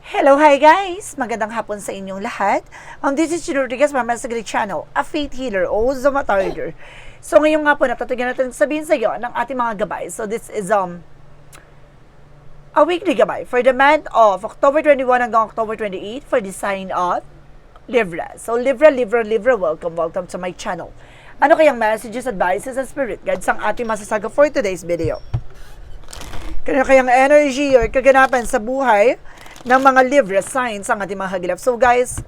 Hello, hi guys! Magandang hapon sa inyong lahat. This is Chino Rodriguez from Masagri Channel, a faith healer o Zomatarder. So ngayon nga po, natutugyan natin sabihin sa iyo ng ating mga gabay. So this is a weekly gabay for the month of October 21 hanggang October 28 for the sign of Libra. So Libra, welcome to my channel. Ano kayang messages, advices, and spirit guides ang ating masasaga for today's video? Kaya kayang energy or kaganapan sa buhay ng mga Libra signs ang ating mga hagilap. So guys,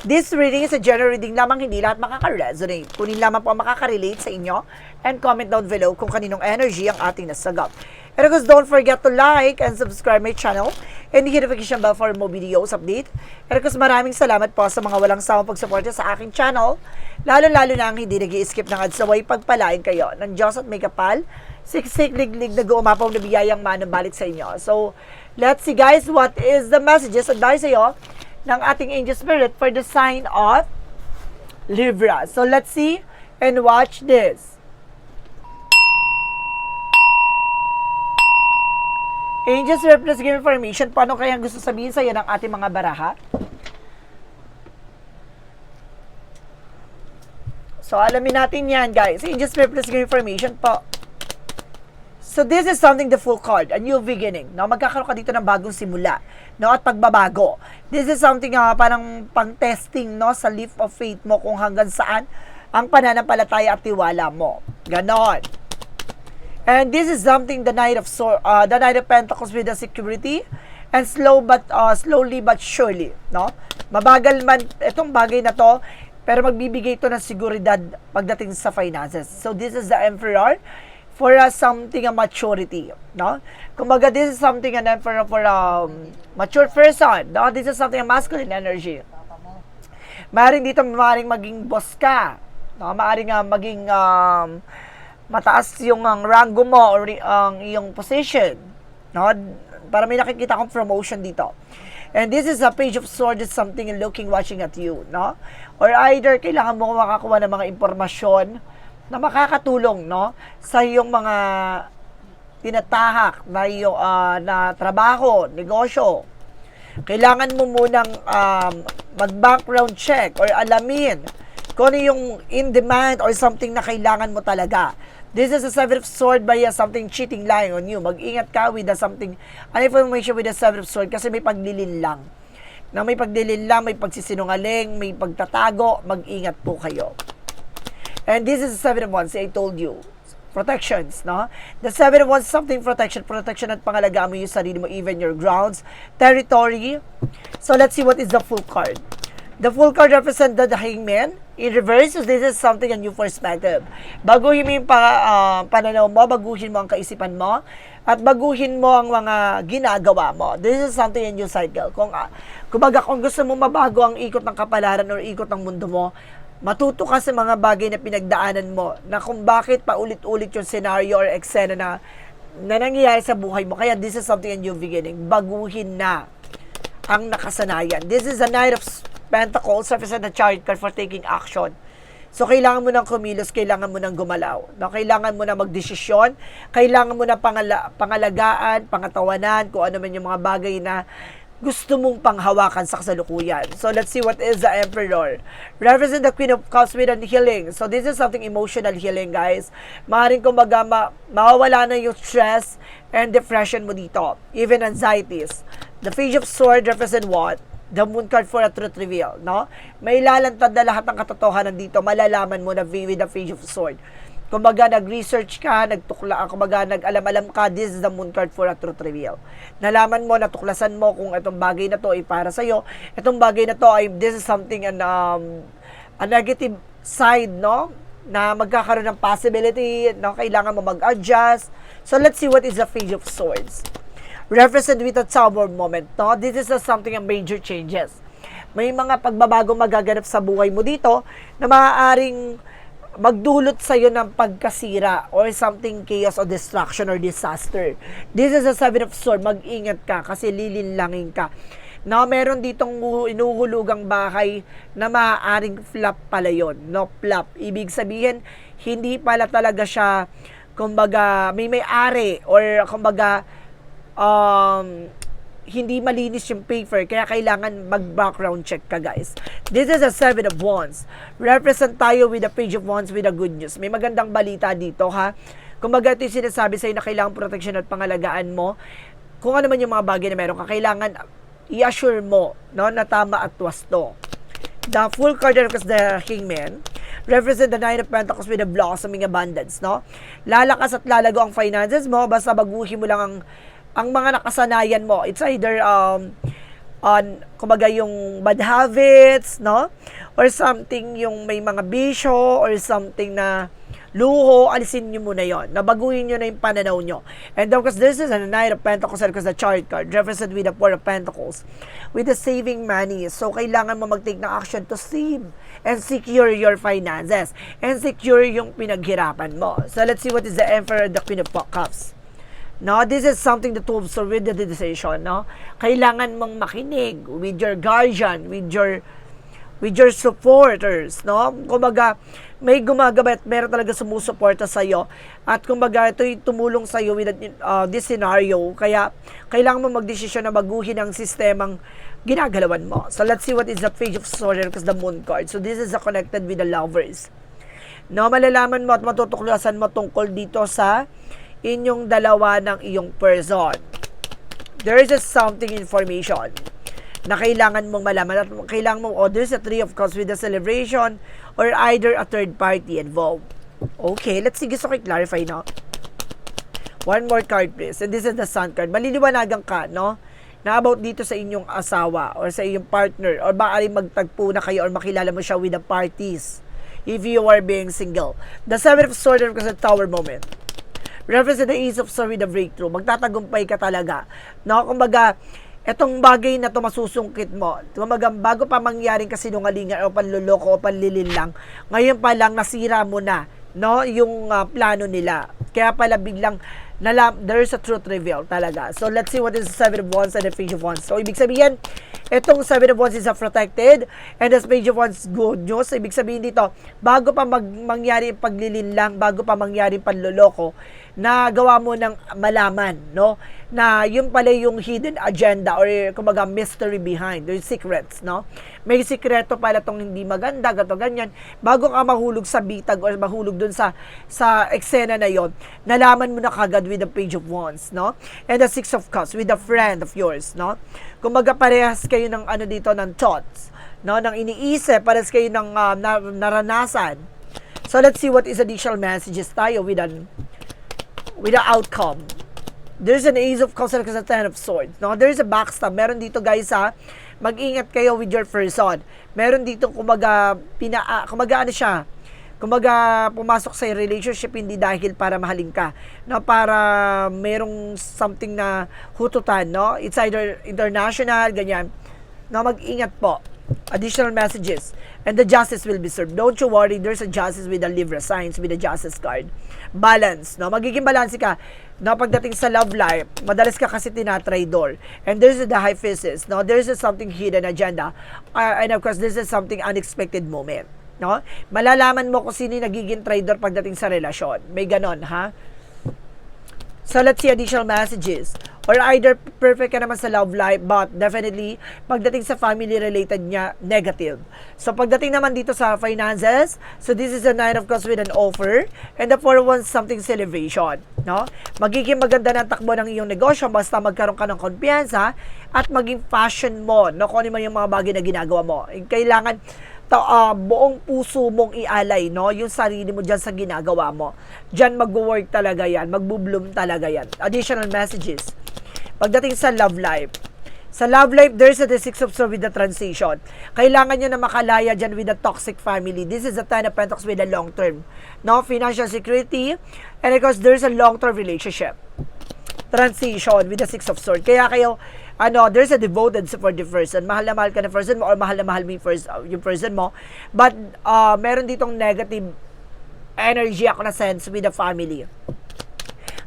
this reading is a general reading lamang, hindi lahat makaka-resonate. Kunin lamang po ang makaka-relate sa inyo and comment down below kung kaninong energy ang ating nasagap. And of course, don't forget to like and subscribe my channel and hit notification bell for more videos update. And of course, maraming salamat po sa mga walang sawang pagsuporta sa aking channel. Lalo-lalo na ang hindi nag-i-skip ng ads, naway pagpalain kayo ng Diyos at may kapal, siksik, liglig, nag-uumapaw na biyayang manambalik sa inyo. So, let's see guys, what is the messages advice sa'yo ng ating angel spirit for the sign of Libra. So, let's see and watch this. Angel spirit, please give information. Paano kaya gusto sabihin sa'yo ng ating mga baraha? So, alamin natin yan guys. Angel spirit, please give information po. So this is something, the full card, a new beginning. No? Magkakaroon ka dito ng bagong simula, no? At pagbabago. This is something parang pang-testing, no? Sa leap of faith mo kung hanggang saan ang pananampalataya at tiwala mo. Ganon. And this is something, the Knight of Pentacles with the security and slowly but surely, no? Mabagal man itong bagay na to, pero magbibigay ito ng seguridad pagdating sa finances. So this is the Emperor for something a maturity, no? Kumbaga, this is something for a mature person, no? This is something a masculine energy. Maaring dito, maging boss ka, no? Maaring maging mataas yung rango mo or ang iyong position, no? Para may nakikita akong promotion dito. And this is a Page of Swords, is something looking, watching at you, no? Or either kailangan mo makakuha ng mga impormasyon na makakatulong, no, sa iyong mga tinatahak na iyong na trabaho, negosyo. Kailangan mo munang mag-background check or alamin kung ano yung in demand or something na kailangan mo talaga. This is a Seven of Swords by something cheating lying on you. Mag-ingat ka with something, an information with the Seven of Swords kasi may paglilinlang. Na may paglilinlang, may pagsisinungaling, may pagtatago, mag-ingat po kayo. And this is the Seven of Wands, I told you. Protections, no? The Seven of Wands, something protection at pangalagaan mo yung sarili mo, even your grounds, territory. So let's see what is the full card. The full card represents the Hangman. In reverse, this is something a new perspective. Baguhin mo yung pananaw mo, baguhin mo ang kaisipan mo, at baguhin mo ang mga ginagawa mo. This is something a new cycle. Kung gusto mo mabago ang ikot ng kapalaran or ikot ng mundo mo, matuto ka sa mga bagay na pinagdaanan mo na kung bakit paulit-ulit yung scenario or eksena na nangyayari sa buhay mo. Kaya this is something a new beginning. Baguhin na ang nakasanayan. This is a Knight of Pentacles, represent the Chariot card for taking action. So, kailangan mo ng kumilos, kailangan mo ng gumalaw. No? Kailangan mo na magdesisyon, kailangan mo na pangalagaan, pangatawanan, kung ano man yung mga bagay na gusto mong panghawakan sa kasalukuyan. So, let's see what is the Emperor. Represent the Queen of Cups with healing. So, this is something emotional healing, guys. Maaaring kumbaga, mawawala na yung stress and depression mo dito. Even anxieties. The Page of Swords represent what? The Moon card for a truth reveal, no? May lalantad na lahat ng katotohanan dito. Malalaman mo na with the Page of Swords. Kumbaga, nag-research ka, nagtukla, kumbaga, nag-alam-alam ka, this is the Moon card for a truth reveal. Nalaman mo, natuklasan mo kung itong bagay na to ay para sa'yo. Itong bagay na to ay, this is something, a negative side, no? Na magkakaroon ng possibility, no? Kailangan mo mag-adjust. So, let's see what is the Page of Swords. Represent with a Tower moment, no? This is something a major changes. May mga pagbabago magaganap sa buhay mo dito na maaaring magdulot sa'yo ng pagkasira or something chaos or destruction or disaster. This is a Seven of Swords. Mag-ingat ka kasi lilinlangin ka. Now, meron ditong inuhulugang bahay na maaaring flop pala yun. No, flop. Ibig sabihin, hindi pala talaga siya kumbaga may may-ari or kumbaga hindi malinis yung paper, kaya kailangan mag-background check ka, guys. This is a 7 of Wands. Represent tayo with the Page of Wands with a good news. May magandang balita dito, ha? Kumbaga, ito yung sinasabi sa'yo na kailangan protection at pangalagaan mo. Kung ano man yung mga bagay na meron ka, kailangan i-assure mo, no, na tama at wasto. The full card represents the Hangman. Represent the 9 of Pentacles with a blossoming abundance, no? Lalakas at lalago ang finances mo, basta baguhin mo lang ang mga nakasanayan mo. It's either on kumbaga yung bad habits, no? Or something yung may mga bisyo or something na luho, alisin nyo muna yon. Nabaguhin nyo na yung pananaw nyo. And of course, this is a 9 of Pentacles because the chart card represent with the 4 of Pentacles with the saving money. So, kailangan mo mag-take ng action to save and secure your finances and secure yung pinaghirapan mo. So, let's see what is the Emperor and the Queen of Cups. No, this is something that to observe with the decision, no? Kailangan mong makinig with your guardian, with your supporters, no? Kumbaga, may gumagabat, meron talaga sumusuporta sa iyo. At kumbaga, ito'y tumulong sa iyo with this scenario. Kaya, kailangan mo magdesisyon na baguhin ang sistemang ginagalawan mo. So, let's see what is the Page of Swords because the Moon card. So, this is connected with the lovers. No, malalaman mo at matutuklasan mo tungkol dito sa inyong dalawa ng iyong person. There is something information na kailangan mong malaman at kailangan mong there's a 3 of Cups with the celebration or either a third party involved. Okay, let's see. Gusto ko i-clarify, no? One more card, please. And this is the Sun card. Maliliwanagan ka, no? Na about dito sa inyong asawa or sa inyong partner or maaari magtagpo na kayo or makilala mo siya with the parties if you are being single. The 7 of Swords is a tower moment. Represent the Ace of Swords with the breakthrough. Magtatagumpay ka talaga. No? Kumbaga, etong bagay na to masusungkit mo. Kumbaga, bago pa mangyaring kasinungalingan o panluloko o panlilinlang, ngayon pa lang nasira mo na, no, yung plano nila. Kaya pala biglang there's a truth reveal talaga. So, let's see what is the 7 of Wands and the Page of Wands. So, ibig sabihin, itong 7 of Wands is a protected and the Page of Wands good news. So, ibig sabihin dito, bago pa mangyari yung paglilinlang, bago pa mangyari yung panluloko, na gawa mo ng malaman, no? Na yun pala yung hidden agenda or kumbaga mystery behind, yung secrets, no? May sikreto pala tong hindi maganda, gato ganyan. Bago ka mahulog sa bitag or mahulog dun sa eksena na yon, nalaman mo na kagad with the Page of Wands, no? And the 6 of Cups with a friend of yours, no? Kumbaga parehas kayo ng ano dito, ng thoughts, no? Ng iniisip, parehas kayo ng naranasan. So let's see what is additional messages tayo with the outcome. There's an Ace of Cups and a 10 of Swords. No? There's a backstab. Meron dito, guys, ha? Mag-ingat kayo with your person. Meron dito, kumbaga ano siya? Kumbaga, pumasok sa relationship hindi dahil para mahalin ka. No? Para merong something na hututan, no? It's either international, ganyan. No? Mag-ingat po. Additional messages. And the justice will be served. Don't you worry, there's a justice with the Libra signs, with the justice card. Balance, no? Magiging balance ka. No, pagdating sa love life, madalas ka kasi tinatraidor. And there's the high physis, no? There's something hidden agenda. And of course, this is something unexpected moment, no? Malalaman mo kung sino yung nagiging traidor pagdating sa relasyon. May ganon, ha? So, let's see additional messages. Or either perfect ka naman sa love life, but definitely, pagdating sa family-related niya, negative. So, pagdating naman dito sa finances, so this is a 9 of Cups with an offer, and the 4 of Wands something celebration. No? Magiging maganda ng takbo ng iyong negosyo, basta magkaroon ka ng kumpiyansa, at maging passion mo, no? Kung ano man yung mga bagay na ginagawa mo. Kailangan, buong puso mong ialay, no? Yung sarili mo dyan sa ginagawa mo. Dyan mag-work talaga yan. Mag-bloom talaga yan. Additional messages. Pagdating sa love life. Sa love life, there's a 6 of Swords with the transition. Kailangan nyo na makalaya dyan with the toxic family. This is a 10 of Pentacles with a long term. No? Financial security. And of course, there's a long-term relationship. Transition with the 6 of Swords. Kaya kayo, there's a devoted for the person. Mahal na mahal ka na person mo or mahal na mahal mo yung person mo. But, meron ditong negative energy ako na sense with the family.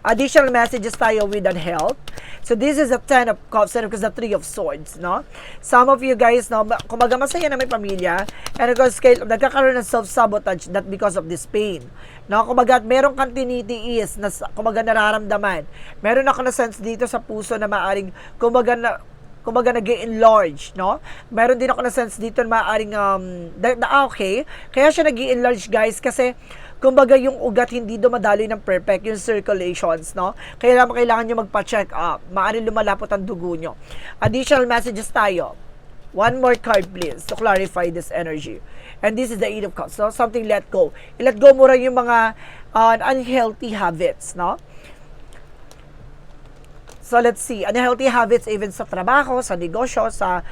Additional messages tayo with the health. So, this is a 10 of Cups and because the 3 of Swords, no? Some of you guys, no, kumbaga masaya na may pamilya, and of course, nagkakaroon ng self-sabotage that because of this pain. No? Kumbaga, meron kang tinitiis na, kumbaga, nararamdaman. Meron ako na sense dito sa puso na maaring, kumbaga, kumbaga nag-i-enlarge, no? Meron din ako na sense dito na maaaring, okay, kaya siya nag-i-enlarge, guys, kasi, kumbaga yung ugat hindi dumadaloy ng perfect, yung circulations, no? Kaya kailangan nyo magpa-check up, maaaring lumalapot ang dugo nyo. Additional messages tayo. One more card, please, to clarify this energy. And this is the Eight of Cups, no? Something let go. I-let go mo rin yung mga unhealthy habits, no? So let's see, unhealthy habits even sa trabaho, sa negosyo, sa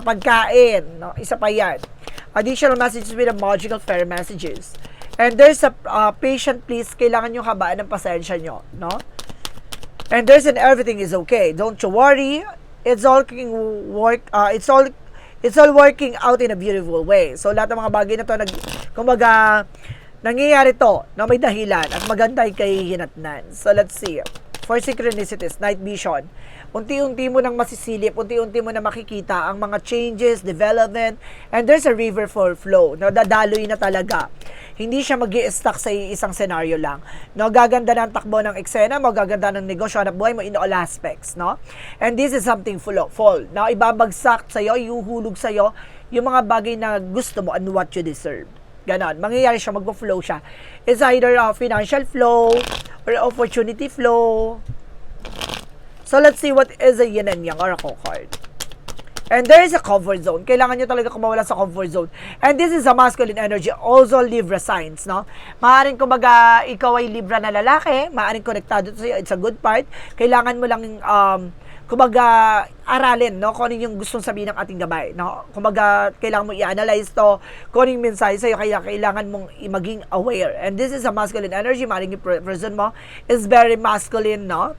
pagkain, no? Isa pa yan. Additional messages with the magical fair messages. And there's a patient, please, kailangan nyo habaan ng pasensya nyo, no? And there's an everything is okay. Don't you worry. It's all working out in a beautiful way. So lahat ng mga bagay na to kumbaga nangyayari to, no, may dahilan at maganda ay kahihinatnan. So let's see. For synchronicities, night vision. Unti-unti mo nang masisilip, unti-unti mo na makikita ang mga changes, development, and there's a river for flow. No, dadaloy na talaga. Hindi siya magi-stuck sa isang scenario lang. No, gaganda ng takbo ng eksena mo, gaganda ng negosyo, hanap buhay mo in all aspects, no? And this is something fall. Now, ibabagsak sa'yo, iuhulog sa'yo yung mga bagay na gusto mo and what you deserve. Ganon. Mangyayari siya, mag-flow siya. It's either financial flow or opportunity flow. So, let's see what is a yin and yang oracle card. And there is a comfort zone. Kailangan nyo talaga kumawala sa comfort zone. And this is a masculine energy. Also, Libra signs, no? Maaaring kumbaga, ikaw ay Libra na lalaki. Maaaring konektado sa'yo. It's a good part. Kailangan mo lang, kumbaga, aralin, no? Kung ano yung gustong sabihin ng ating gabay, no? Kumbaga, kailangan mo i-analyze to. Kung ano yung mensahe sa'yo, kailangan mong maging aware. And this is a masculine energy. Maaaring yung person mo is very masculine, no?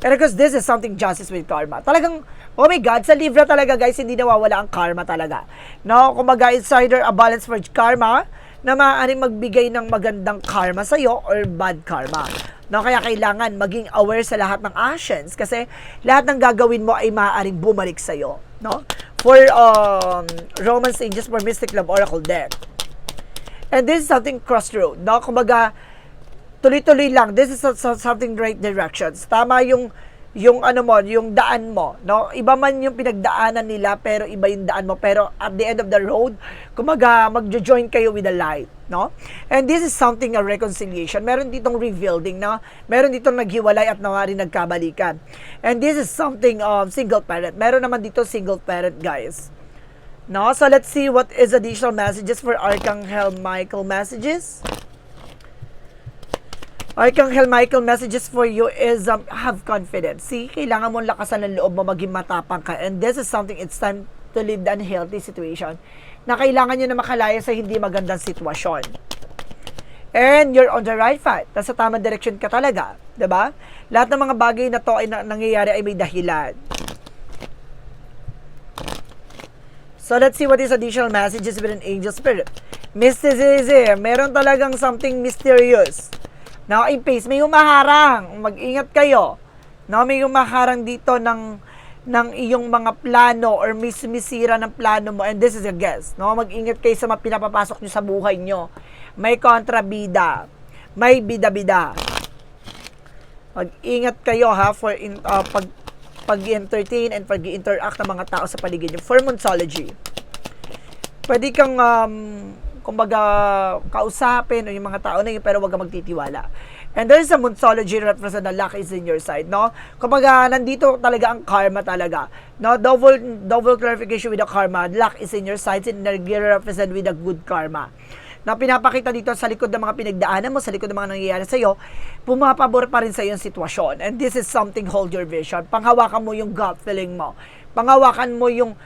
And because this is something justice with karma. Talagang, oh my God, sa Libra talaga, guys, hindi nawawala ang karma talaga. No? Kumbaga, it's either a balance for karma na maaaring magbigay ng magandang karma sa'yo or bad karma. No? Kaya kailangan maging aware sa lahat ng actions kasi lahat ng gagawin mo ay maaaring bumalik sa'yo. No? For Romance Angels, for Mystic Love Oracle deck. And this is something crossroad. No? Kumbaga, tuloy-tuloy lang. This is something right directions. Tama yung ano mo, yung daan mo, no? Iba man yung pinagdaanan nila, pero iba yung daan mo. Pero at the end of the road, kumaga magjo-join kayo with the light, no? And this is something a reconciliation. Meron ditong rebuilding, no? Meron ditong naghiwalay at nawari nagkabalikan. And this is something single parent. Meron naman dito single parent, guys. No? So let's see what is additional messages for Archangel Michael messages. Archangel Michael messages for you is have confidence. See, kailangan mo lakasan ng loob mo, maging matapang ka. And this is something, it's time to leave the unhealthy situation na kailangan nyo na makalaya sa hindi magandang sitwasyon. And you're on the right path. Nasa tamang direction ka talaga. Diba? Lahat ng mga bagay na to ay nangyayari ay may dahilan. So let's see what is additional messages with an angel spirit. Mysticism. Meron talagang something mysterious. Now, in pace, may humaharang. Mag-ingat kayo. No, may humaharang dito ng iyong mga plano or may sumisira ng plano mo. And this is a guess. No, mag-ingat kayo sa mga pinapapasok nyo sa buhay nyo. May kontrabida. May bida-bida. Mag-ingat kayo ha for pag-entertain and pag-interact ng mga tao sa paligid nyo. For Monsology. Pwede kang kumbaga, kausapin o yung mga tao na yun, pero wag kang magtitiwala. And there's a Monsology represent na luck is in your side, no? Kumbaga, nandito talaga ang karma talaga. No? Double clarification with the karma. Luck is in your side and nag-represent with a good karma. Na pinapakita dito sa likod ng mga pinagdaanan mo, sa likod ng mga nangyayari sa'yo, pumapabor pa rin sa'yo yung sitwasyon. And this is something, hold your vision. Panghawakan mo yung gut feeling mo. Panghawakan mo yung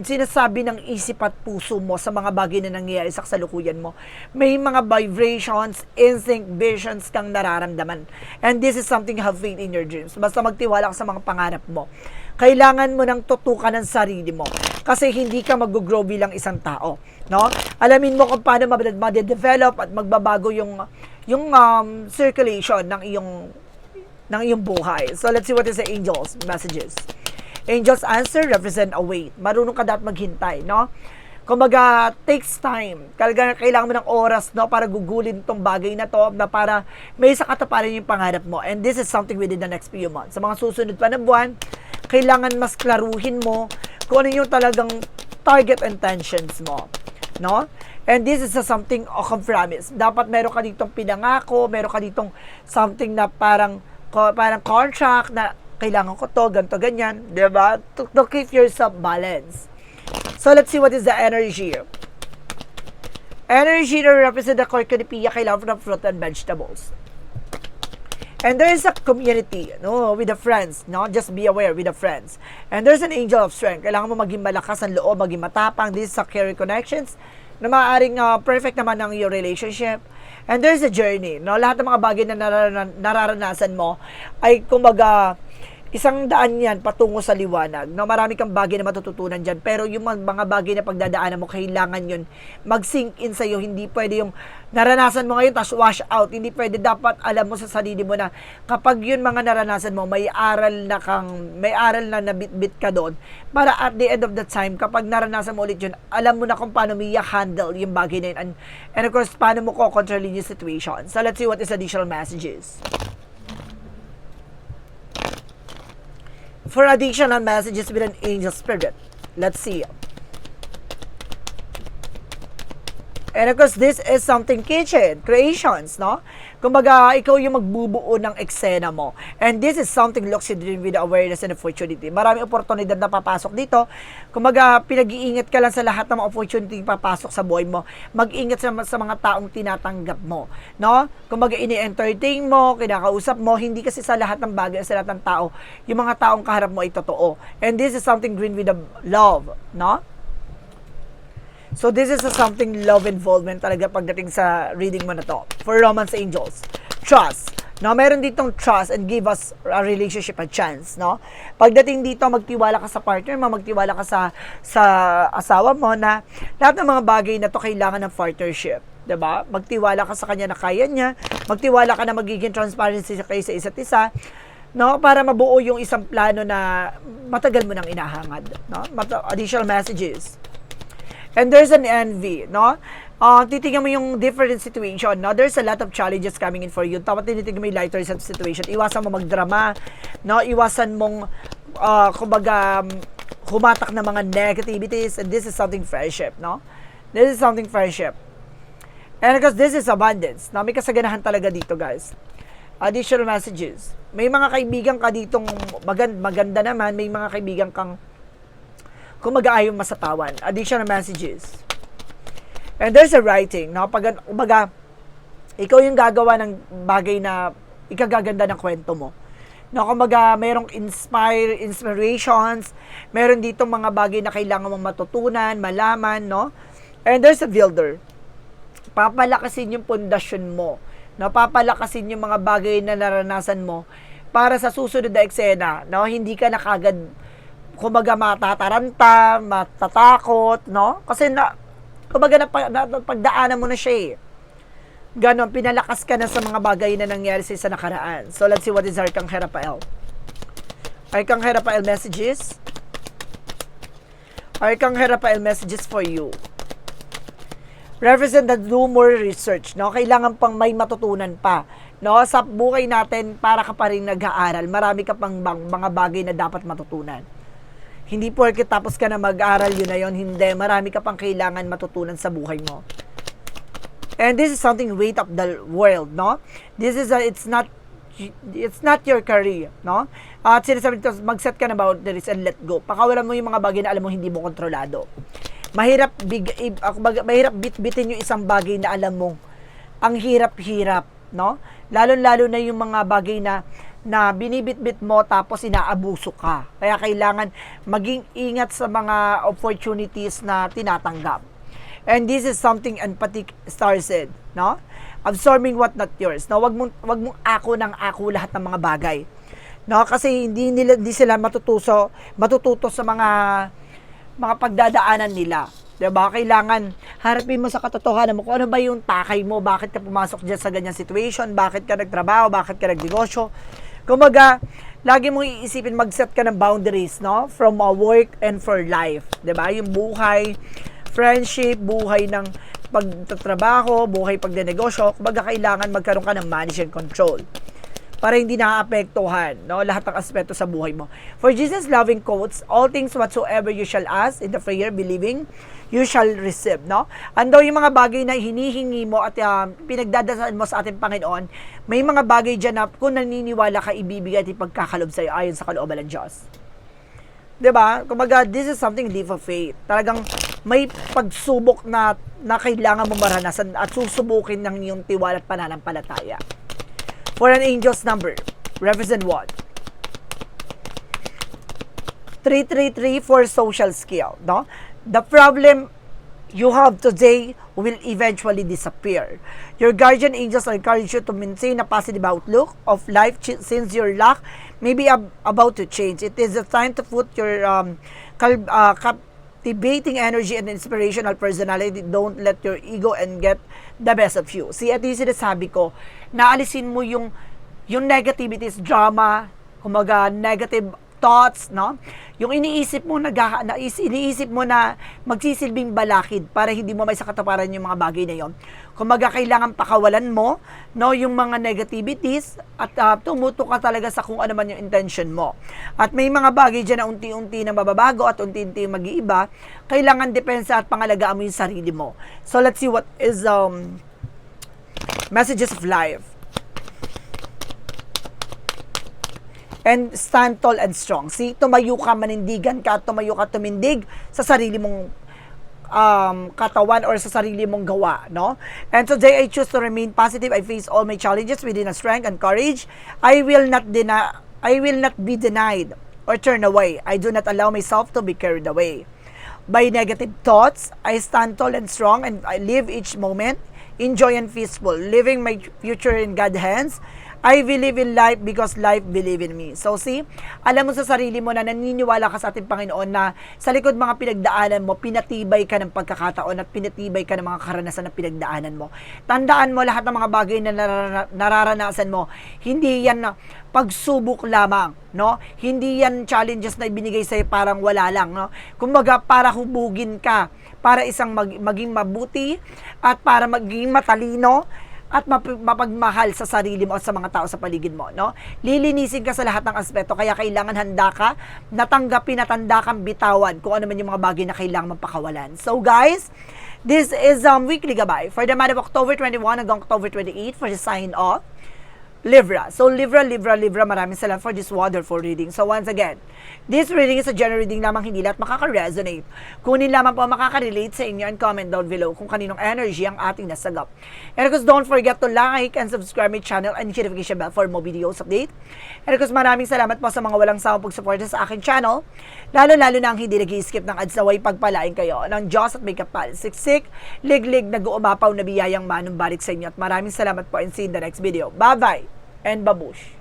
sinasabi ng isip at puso mo sa mga bagay na nangyayari sa kasalukuyan mo. May mga vibrations, instinct, visions kang nararamdaman. And this is something, have faith in your dreams. Basta magtiwala ka sa mga pangarap mo. Kailangan mo nang tutukan ang sarili mo. Kasi hindi ka mag-grow bilang isang tao. No? Alamin mo kung paano ma-develop at magbabago yung circulation ng iyong buhay. So let's see what is the angels messages. Angels answer represent a wait. Marunong ka dapat maghintay, no? Kumbaga, takes time. Kailangan mo ng oras, no, para gugulin tong bagay na to, na para may sa katuparan yung pangarap mo. And this is something within the next few months. Sa mga susunod pa na buwan, kailangan mas klaruhin mo kung ano yung talagang target intentions mo, no? And this is something of compromise. Dapat meron ka ditong pinangako, meron ka ditong something na parang contract na kailangan ko to, ganto ganyan, 'di ba? To keep yourself balanced. So let's see what is the energy. Energy to represent the Corconipeia, kailangan from fruit and vegetables. And there is a community, no, with the friends, no? Just be aware with the friends. And there's an angel of strength. Kailangan mo maging malakas ang loob, maging matapang. This is a career connections na maaaring perfect naman ng your relationship. And there's a journey, no? Lahat ng mga bagay na nararanasan mo ay kumbaga isang daan yan patungo sa liwanag. No, marami kang bagay na matututunan dyan. Pero yung mga bagay na pagdadaanan mo, kailangan yun mag-sink in sa'yo. Hindi pwede yung naranasan mo ngayon, tapos wash out. Hindi pwede. Dapat alam mo sa sarili mo na kapag yun mga naranasan mo, may aral na nabit-bit ka doon. Para at the end of the time, kapag naranasan mo ulit yun, alam mo na kung paano mo i-handle yung bagay na yun. And of course, paano mo ko-controlin yung situation. So let's see what is additional messages. For additional messages with an angel spirit, let's see. And of course, this is something kitchen, creations, no? Kumbaga, ikaw yung magbubuo ng eksena mo. And this is something luxury with awareness and opportunity. Maraming oportunidad na papasok dito. Kumbaga, pinag-iingat ka lang sa lahat ng mga opportunity papasok sa buhay mo. Mag-ingat sa mga taong tinatanggap mo, no? Kumbaga, ini-entertain mo, kinakausap mo, hindi kasi sa lahat ng bagay, sa lahat ng tao, yung mga taong kaharap mo ay totoo. And this is something green with the love, no? So this is something love involvement talaga pagdating sa reading mo na to. For Romance Angels, trust. No, meron ditong trust and give us a relationship a chance, no? Pagdating dito, magtiwala ka sa partner mo, magtiwala ka sa asawa mo na lahat ng mga bagay na to kailangan ng partnership, 'di ba? Magtiwala ka sa kanya na kaya niya, magtiwala ka na magiging transparency kayo sa isa't isa. No, para mabuo yung isang plano na matagal mo nang inahangad, no? Additional messages. And there's an envy, no? Titignan mo yung different situation, no? There's a lot of challenges coming in for you. Tapos tinitignan mo yung lighter situation. Iwasan mo magdrama, no? Iwasan mong, kumbaga, humatak na mga negativities. And this is something friendship, no? This is something friendship. And because this is abundance, no? May kasaganahan talaga dito, guys. Additional messages. May mga kaibigan ka ditong maganda naman. May mga kaibigan kang kung mag-aayong masatawan. Additional messages. And there's a writing, no? Kumbaga, ikaw yung gagawa ng bagay na ikagaganda ng kwento mo. No, kumbaga, merong inspirations, meron dito mga bagay na kailangan mong matutunan, malaman, no? And there's a builder. Papalakasin yung pundasyon mo. No? Papalakasin yung mga bagay na naranasan mo para sa susunod na eksena, no? Hindi ka na kagad kumbaga matataranta, matatakot, no? Kasi kumbaga pagdaanan mo na siya eh. Ganon, pinalakas ka na sa mga bagay na nangyari sa nakaraan. So let's see what is Arcangel Raphael. Arcangel Raphael messages. Arcangel Raphael messages for you. Represent the do more research, no? Kailangan pang may matutunan pa, no? Sa buhay natin, para ka pa rin nag-aaral. Marami ka pang mga bagay na dapat matutunan. Hindi porket tapos ka na mag-aral, yun na yun. Hindi. Marami ka pang kailangan matutunan sa buhay mo. And this is something weight of the world, no? This is it's not your career, no? At sinasabi dito, mag-set ka na boundaries and let go. Pakawalan mo yung mga bagay na alam mo hindi mo kontrolado. Mahirap bit-bitin yung isang bagay na alam mo. Ang hirap-hirap, no? Lalo-lalo na yung mga bagay na binibit-bit mo tapos inaabuso ka. Kaya kailangan maging ingat sa mga opportunities na tinatanggap. And this is something empathic star said, no? Absorbing what not yours. No, wag mong ako ng ako lahat ng mga bagay. No, kasi hindi sila matututo sa mga pagdadaanan nila. 'Di ba? Kailangan harapin mo sa katotohanan mo kung ano ba yung takay mo, bakit ka pumasok diyan sa ganyan situation, bakit ka nagtrabaho, bakit ka nagnegosyo. Kumbaga, lagi mong iisipin mag-set ka ng boundaries, no? From work and for life, 'di ba? Yung buhay, friendship, buhay ng pagtatrabaho, buhay pagdenegosyo, kumbaga kailangan magkaroon ka ng manage and control para hindi naaapektuhan, no, lahat ng aspeto sa buhay mo. For Jesus' loving quotes, all things whatsoever you shall ask in the prayer, believing, you shall receive, no? Ando yung mga bagay na hinihingi mo at pinagdadasal mo sa ating Panginoon, may mga bagay dyan na kung naniniwala ka, ibibigay at ipagkakalob sa'yo ayon sa kalooban ng Diyos. Diba? Kumbaga, this is something leap of faith. Talagang may pagsubok na kailangan mo maranasan at susubukin ng iyong tiwala at pananampalataya. For an angel's number, represent what? 333 for social skill, no? The problem you have today will eventually disappear. Your guardian angels encourage you to maintain a positive outlook of life since your luck may be about to change. It is a time to put your captivating energy and inspirational personality. Don't let your ego and get the best of you. See, ito yung sinasabi ko, naalisin mo yung negativities, drama, kumaga negative thoughts, no? Yung iniisip mo na magsisilbing balakid para hindi mo may sakatuparan yung mga bagay na yon. Kumaga kailangan pakawalan mo, no, yung mga negativities at tumuto ka talaga sa kung ano man yung intention mo. At may mga bagay dyan na unti-unti na mababago at unti-unti mag-iiba, kailangan depensa at pangalagaan mo yung sarili mo. So let's see what is messages of life. And stand tall and strong. See, tumayo ka, manindigan ka, tumayo ka, tumindig sa sarili mong katawan or sa sarili mong gawa, no? And today I choose to remain positive. I face all my challenges within a strength and courage. I will not be denied or turned away. I do not allow myself to be carried away by negative thoughts. I stand tall and strong and I live each moment in joy and peaceful, living my future in God's hands. I believe in life because life believe in me. So see, alam mo sa sarili mo na naniniwala ka sa ating Panginoon na sa likod mga pinagdaanan mo, pinatibay ka ng pagkakataon at pinatibay ka ng mga karanasan na pinagdaanan mo. Tandaan mo lahat ng mga bagay na nararanasan mo, hindi yan na pagsubok lamang, no? Hindi yan challenges na ibinigay sa'yo parang wala lang, no? Kumbaga, para hubugin ka, para isang maging mabuti at para maging matalino at mapagmahal sa sarili mo at sa mga tao sa paligid mo, no? Lilinisin ka sa lahat ng aspeto, kaya kailangan handa ka, natanggapin at handa kang bitawan kung ano man yung mga bagay na kailangan mapakawalan. So guys, this is weekly gabay for the month of October 21 hanggang October 28 for the sign of Libra. So Libra, maraming salamat for this wonderful reading. So once again, this reading is a general reading lamang, hindi lahat makaka-resonate. Kunin lamang po makaka-relate sa inyo and comment down below kung kaninong energy ang ating nasagap. And of course, don't forget to like and subscribe my channel and notification bell for more videos update. And of course, maraming salamat po sa mga walang sawang pagsuporta sa aking channel. Lalo-lalo na ang hindi nag-i-skip ng ads, naway pagpalain kayo ng Diyos at may kapal. Siksik, liglig, nag-uumapaw na biyayang manumbalik sa inyo. At maraming salamat po and see you in the next video. Bye-bye and babush!